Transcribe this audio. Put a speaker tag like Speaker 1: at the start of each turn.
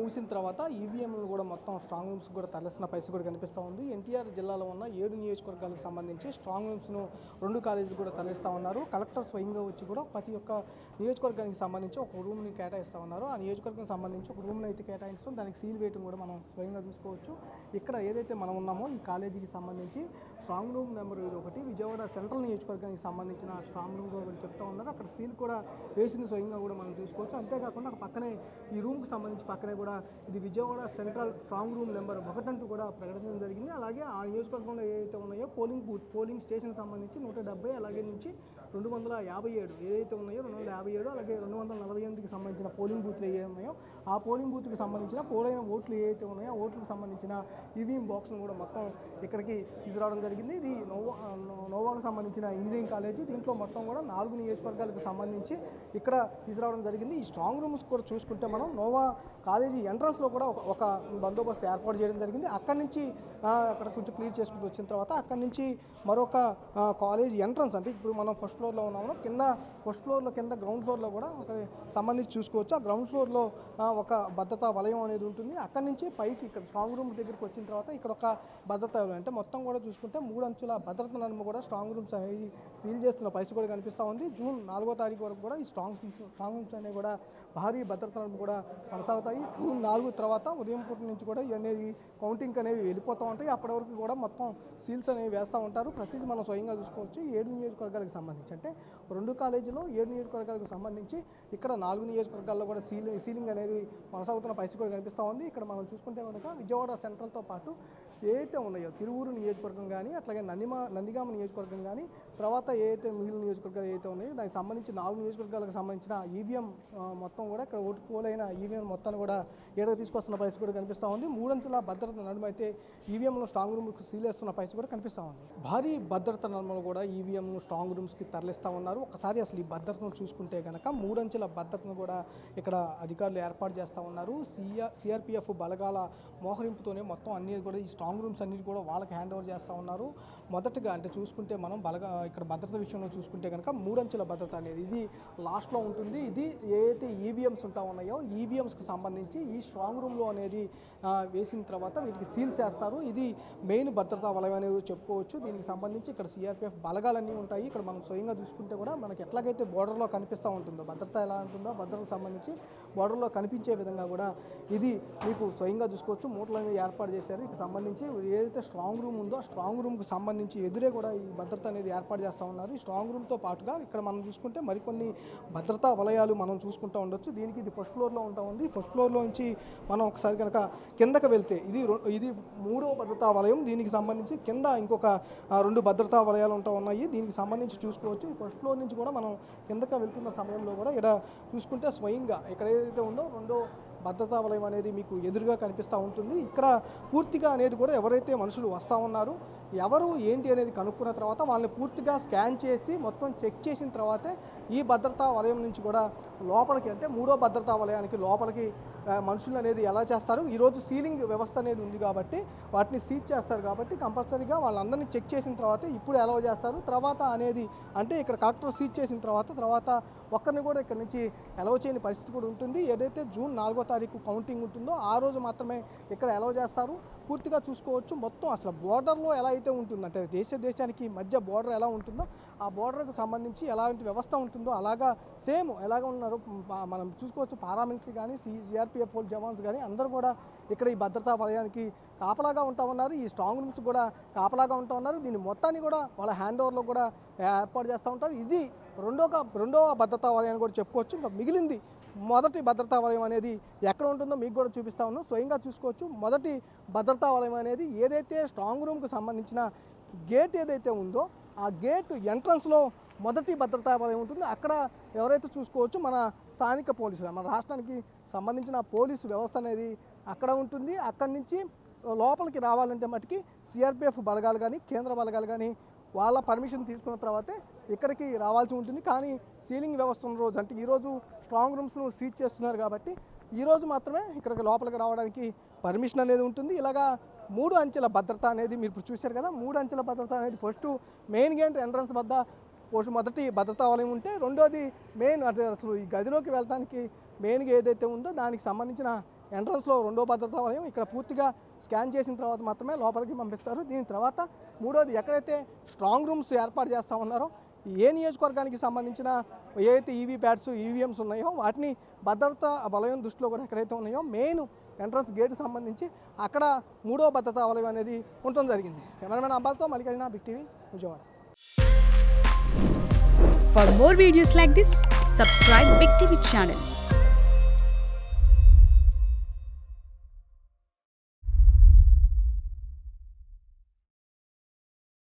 Speaker 1: ముగిసిన తర్వాత ఈవీఎంలు కూడా మొత్తం స్ట్రాంగ్ రూమ్స్ కూడా తరలిస్తున్న పరిస్థితి కూడా కనిపిస్తూ ఉంది. ఎన్టీఆర్ జిల్లాలో ఉన్న 7 నియోజకవర్గాలకు సంబంధించి స్ట్రాంగ్ రూమ్స్ను 2 కాలేజీలు కూడా తరలిస్తూ ఉన్నారు. కలెక్టర్ స్వయంగా వచ్చి కూడా ప్రతి ఒక్క నియోజకవర్గానికి సంబంధించి ఒక రూమ్ని కేటాయిస్తూ ఉన్నారు. ఆ నియోజకవర్గానికి సంబంధించి ఒక రూమ్ని అయితే కేటాయించడం, దానికి సీల్ వేయడం కూడా మనం స్వయంగా చూసుకోవచ్చు. ఇక్కడ ఏదైతే మనం ఉన్నామో ఈ కాలేజీకి సంబంధించి strong room number 1 Vijayawada central నియోజకవర్గానికి సంబంధించిన స్ట్రాంగ్ రూమ్ కూడా చెప్తా ఉన్నారు. అక్కడ సీల్ కూడా వేసింది స్వయంగా కూడా మనం చూసుకోవచ్చు. అంతేకాకుండా అక్కడ పక్కనే ఈ రూమ్కి సంబంధించి పక్కనే కూడా ఇది Vijayawada central strong room number 1 అంటూ కూడా ప్రకటించడం జరిగింది. అలాగే ఆ నియోజకవర్గంలో ఏదైతే ఉన్నాయో పోలింగ్ స్టేషన్ సంబంధించి 170, అలాగే నుంచి 257 ఏదైతే ఉన్నాయో 257, అలాగే 248కి సంబంధించిన పోలింగ్ బూత్లు ఏ ఉన్నాయో ఆ పోలింగ్ బూత్కి సంబంధించిన పోలైన ఓట్లు ఏవైతే ఉన్నాయో ఆ ఓట్లకు సంబంధించిన ఈవీఎం బాక్స్ను కూడా మొత్తం ఇక్కడికి తీసుకురావడం జరిగింది. ఇది నోవాకు సంబంధించిన ఇంజనీరింగ్ కాలేజీ. దీంట్లో మొత్తం కూడా 4 నియోజకవర్గాలకు సంబంధించి ఇక్కడ తీసుకురావడం జరిగింది. ఈ స్ట్రాంగ్ రూమ్స్ కూడా చూసుకుంటే మనం నోవా కాలేజీ ఎంట్రన్స్లో కూడా ఒక బందోబస్తు ఏర్పాటు చేయడం జరిగింది. అక్కడి నుంచి అక్కడ కొంచెం క్లియర్ చేసుకుంటూ వచ్చిన తర్వాత అక్కడి నుంచి మరొక కాలేజ్ ఎంట్రన్స్, అంటే ఇప్పుడు మనం ఫస్ట్ ఫ్లోర్లో ఉన్నాము, ఫస్ట్ ఫ్లోర్లో కింద గ్రౌండ్ ఫ్లోర్లో కూడా ఒక సంబంధించి చూసుకోవచ్చు. ఆ గ్రౌండ్ ఫ్లోర్లో ఒక భద్రతా వలయం అనేది ఉంటుంది. అక్కడి నుంచి పైకి ఇక్కడ స్ట్రాంగ్ రూమ్ దగ్గరికి వచ్చిన తర్వాత ఇక్కడ ఒక భద్రతా వలయం, అంటే మొత్తం కూడా చూసుకుంటే 3 అంచుల భద్రత నడుమ కూడా స్ట్రాంగ్ రూమ్స్ అనేది సీల్ చేస్తున్న పరిస్థితి కూడా కనిపిస్తూ ఉంది. జూన్ 4వ తారీఖు వరకు కూడా ఈ స్ట్రాంగ్ రూమ్స్ అనేవి కూడా భారీ భద్రత నడుమ కూడా కొనసాగుతాయి. జూన్ 4 తర్వాత ఉదయం పూట నుంచి కూడా ఇవన్నీ కౌంటింగ్ అనేవి వెళ్ళిపోతూ ఉంటాయి. అప్పటి వరకు కూడా మొత్తం సీల్స్ అనేవి వేస్తూ ఉంటారు. ప్రతిదీ మనం స్వయంగా చూసుకోవచ్చు. 7 నియోజకవర్గాలకు సంబంధించి, అంటే 2 కాలేజీలో 7 నియోజకవర్గాలకు సంబంధించి ఇక్కడ 4 నియోజకవర్గాల్లో కూడా సీలింగ్ అనేది కొనసాగుతున్న పరిస్థితి కూడా కనిపిస్తూ ఉంది. ఇక్కడ మనం చూసుకుంటే కనుక విజయవాడ సెంట్రల్తో పాటు ఏదైతే ఉన్నాయో తిరువూరు నియోజకవర్గం కానీ, అట్లాగే నందిగామ నియోజకవర్గం కానీ, తర్వాత ఏదైతే మిగిలిన నియోజకవర్గాలు ఏదైతే ఉన్నాయో దానికి సంబంధించి 4 నియోజకవర్గాలకు సంబంధించిన ఈవీఎం మొత్తం కూడా ఇక్కడ ఓటు పోలైన ఈవీఎం మొత్తాన్ని కూడా ఏడగా తీసుకొస్తున్న పరిస్థితి కూడా కనిపిస్తూ ఉంది. 3 అంచుల భద్రత నడుమ అయితే ఈవీఎంలో స్ట్రాంగ్ రూమ్కి సీల్ వేస్తున్న పరిస్థితి కూడా కనిపిస్తూ ఉంది. భారీ భద్రత నడుమలో కూడా ఈవీఎం స్ట్రాంగ్ రూమ్స్కి తరలిస్తూ ఉన్నారు. ఒకసారి అసలు ఈ భద్రతను చూసుకుంటే కనుక 3 అంచుల భద్రతను కూడా ఇక్కడ అధికారులు ఏర్పాటు చేస్తూ ఉన్నారు. సిఆర్పిఎఫ్ బలగాల మోహరింపుతోనే మొత్తం అన్ని కూడా ఈ స్ట్రాంగ్ రూమ్స్ అన్నిటి కూడా వాళ్ళకి హ్యాండ్ ఓవర్ చేస్తూ ఉన్నారు. మొదటగా అంటే చూసుకుంటే మనం ఇక్కడ భద్రత విషయంలో చూసుకుంటే కనుక 3 అంచుల భద్రత అనేది ఇది లాస్ట్లో ఉంటుంది. ఇది ఏదైతే ఈవీఎంస్ ఉంటా ఉన్నాయో ఈవీఎంస్కి సంబంధించి ఈ స్ట్రాంగ్ రూమ్లో అనేది వేసిన తర్వాత వీటికి సీల్స్ వేస్తారు. ఇది మెయిన్ భద్రతా వలయం అనేది చెప్పుకోవచ్చు. దీనికి సంబంధించి ఇక్కడ సిఆర్పిఎఫ్ బలగాలన్నీ ఉంటాయి. ఇక్కడ మనం స్వయంగా చూసుకుంటే కూడా మనకి ఎట్లాగైతే బోర్డర్లో కనిపిస్తూ ఉంటుందో భద్రత ఎలా ఉంటుందో భద్రతకు సంబంధించి బోర్డర్లో కనిపించే విధంగా కూడా ఇది మీకు స్వయంగా చూసుకోవచ్చు. మూటలను ఏర్పాటు చేశారు. ఇక్కడ సంబంధించి ఏదైతే స్ట్రాంగ్ రూమ్ ఉందో ఆ స్ట్రాంగ్ రూమ్కి సంబంధించి ఎదురే కూడా ఈ భద్రత అనేది ఏర్పాటు చేస్తూ ఉన్నారు. ఈ స్ట్రాంగ్ రూమ్తో పాటుగా ఇక్కడ మనం చూసుకుంటే మరికొన్ని భద్రతా వలయాలు మనం చూసుకుంటూ ఉండొచ్చు. దీనికి ఇది ఫస్ట్ ఫ్లోర్లో ఉంటా ఉంది. ఫస్ట్ ఫ్లోర్లో నుంచి మనం ఒకసారి కనుక కిందకి వెళ్తే ఇది 3వ భద్రతా వలయం. దీనికి సంబంధించి కింద ఇంకొక 2 భద్రతా వలయాలు ఉంటా ఉన్నాయి. దీనికి సంబంధించి చూసుకోవచ్చు. ఫస్ట్ ఫ్లోర్ నుంచి కూడా మనం కిందకి వెళ్తున్న సమయంలో కూడా ఇక్కడ చూసుకుంటే స్వయంగా ఇక్కడ ఏదైతే ఉందో 2వ భద్రతా వలయం అనేది మీకు ఎదురుగా కనిపిస్తూ ఉంటుంది. ఇక్కడ పూర్తిగా అనేది కూడా ఎవరైతే మనుషులు వస్తూ ఉన్నారో ఎవరు ఏంటి అనేది కనుక్కున్న తర్వాత వాళ్ళని పూర్తిగా స్కాన్ చేసి మొత్తం చెక్ చేసిన తర్వాతే ఈ భద్రతా వలయం నుంచి కూడా లోపలికి, అంటే 3వ భద్రతా వలయానికి లోపలికి మనుషులు అనేది ఎలా చేస్తారు. ఈరోజు సీలింగ్ వ్యవస్థ అనేది ఉంది కాబట్టి వాటిని సీజ్ చేస్తారు కాబట్టి కంపల్సరీగా వాళ్ళందరినీ చెక్ చేసిన తర్వాత ఇప్పుడు అలౌ చేస్తారు. తర్వాత అనేది అంటే ఇక్కడ కలెక్టర్ సీజ్ చేసిన తర్వాత ఒక్కరిని కూడా ఇక్కడ నుంచి అలౌ చేయని పరిస్థితి కూడా ఉంటుంది. ఏదైతే జూన్ 4వ తారీఖు కౌంటింగ్ ఉంటుందో ఆ రోజు మాత్రమే ఇక్కడ అలౌ చేస్తారు. పూర్తిగా చూసుకోవచ్చు. మొత్తం అసలు బోర్డర్లో ఎలా అయితే ఉంటుందంటే దేశానికి మధ్య బోర్డర్ ఎలా ఉంటుందో ఆ బోర్డర్కి సంబంధించి ఎలాంటి వ్యవస్థ ఉంటుందో అలాగా సేమ్ ఎలాగ ఉన్నారు మనం చూసుకోవచ్చు. పారామిలిటరీ కానీ సిఆర్పిఎఫ్ జవాన్స్ కానీ అందరూ కూడా ఇక్కడ ఈ భద్రతా వలయానికి కాపలాగా ఉంటా ఉన్నారు. ఈ స్ట్రాంగ్ రూమ్స్ కూడా కాపలాగా ఉంటా ఉన్నారు. దీన్ని మొత్తాన్ని కూడా వాళ్ళ హ్యాండ్ ఓవర్లో కూడా ఏర్పాటు చేస్తూ ఉంటారు. ఇది రెండవ భద్రతా వలయాన్ని కూడా చెప్పుకోవచ్చు. ఇంకా మిగిలింది మొదటి భద్రతా వలయం అనేది ఎక్కడ ఉంటుందో మీకు కూడా చూపిస్తా ఉన్నాం. స్వయంగా చూసుకోవచ్చు. మొదటి భద్రతా వలయం అనేది ఏదైతే స్ట్రాంగ్ రూమ్కి సంబంధించిన గేట్ ఏదైతే ఉందో ఆ గేట్ ఎంట్రన్స్లో మొదటి భద్రతా వలయం ఉంటుంది. అక్కడ ఎవరైతే చూసుకోవచ్చు మన స్థానిక పోలీసులు, మన రాష్ట్రానికి సంబంధించిన పోలీసు వ్యవస్థ అనేది అక్కడ ఉంటుంది. అక్కడి నుంచి లోపలికి రావాలంటే మటుకి సిఆర్పిఎఫ్ బలగాలు కానీ కేంద్ర బలగాలు కానీ వాళ్ళ పర్మిషన్ తీసుకున్న తర్వాతే ఇక్కడికి రావాల్సి ఉంటుంది. కానీ సీలింగ్ వ్యవస్థ ఉన్న రోజు, అంటే ఈరోజు స్ట్రాంగ్ రూమ్స్ను సీజ్ చేస్తున్నారు కాబట్టి ఈరోజు మాత్రమే ఇక్కడికి లోపలికి రావడానికి పర్మిషన్ అనేది ఉంటుంది. ఇలాగా 3 అంచెల భద్రత అనేది మీరు ఇప్పుడు చూశారు కదా. 3 అంచెల భద్రత అనేది ఫస్ట్ మెయిన్ గేట్ ఎంట్రన్స్ వద్ద మొదటి భద్రతా వలయం ఉంటే రెండోది మెయిన్, అదే అసలు ఈ గదిలోకి వెళ్ళడానికి మెయిన్గా ఏదైతే ఉందో దానికి సంబంధించిన ఎంట్రన్స్లో రెండో భద్రతా వలయం ఇక్కడ పూర్తిగా స్కాన్ చేసిన తర్వాత మాత్రమే లోపలికి పంపిస్తారు. దీని తర్వాత మూడోది ఎక్కడైతే స్ట్రాంగ్ రూమ్స్ ఏర్పాటు చేస్తూ ఉన్నారో ఏ నియోజకవర్గానికి సంబంధించిన ఏవైతే ఈవీ ప్యాడ్స్ ఈవీఎంస్ ఉన్నాయో వాటిని భద్రతా వలయం దృష్టిలో కూడా ఎక్కడైతే ఉన్నాయో మెయిన్ ఎంట్రన్స్ గేట్ సంబంధించి అక్కడ మూడో భద్రతా వలయం అనేది ఉండటం జరిగింది. కెమెరామెన్ అబ్బాస్తో Mallikarjuna, big TV, Vijayawada.
Speaker 2: For more videos like this, subscribe Big TV channel.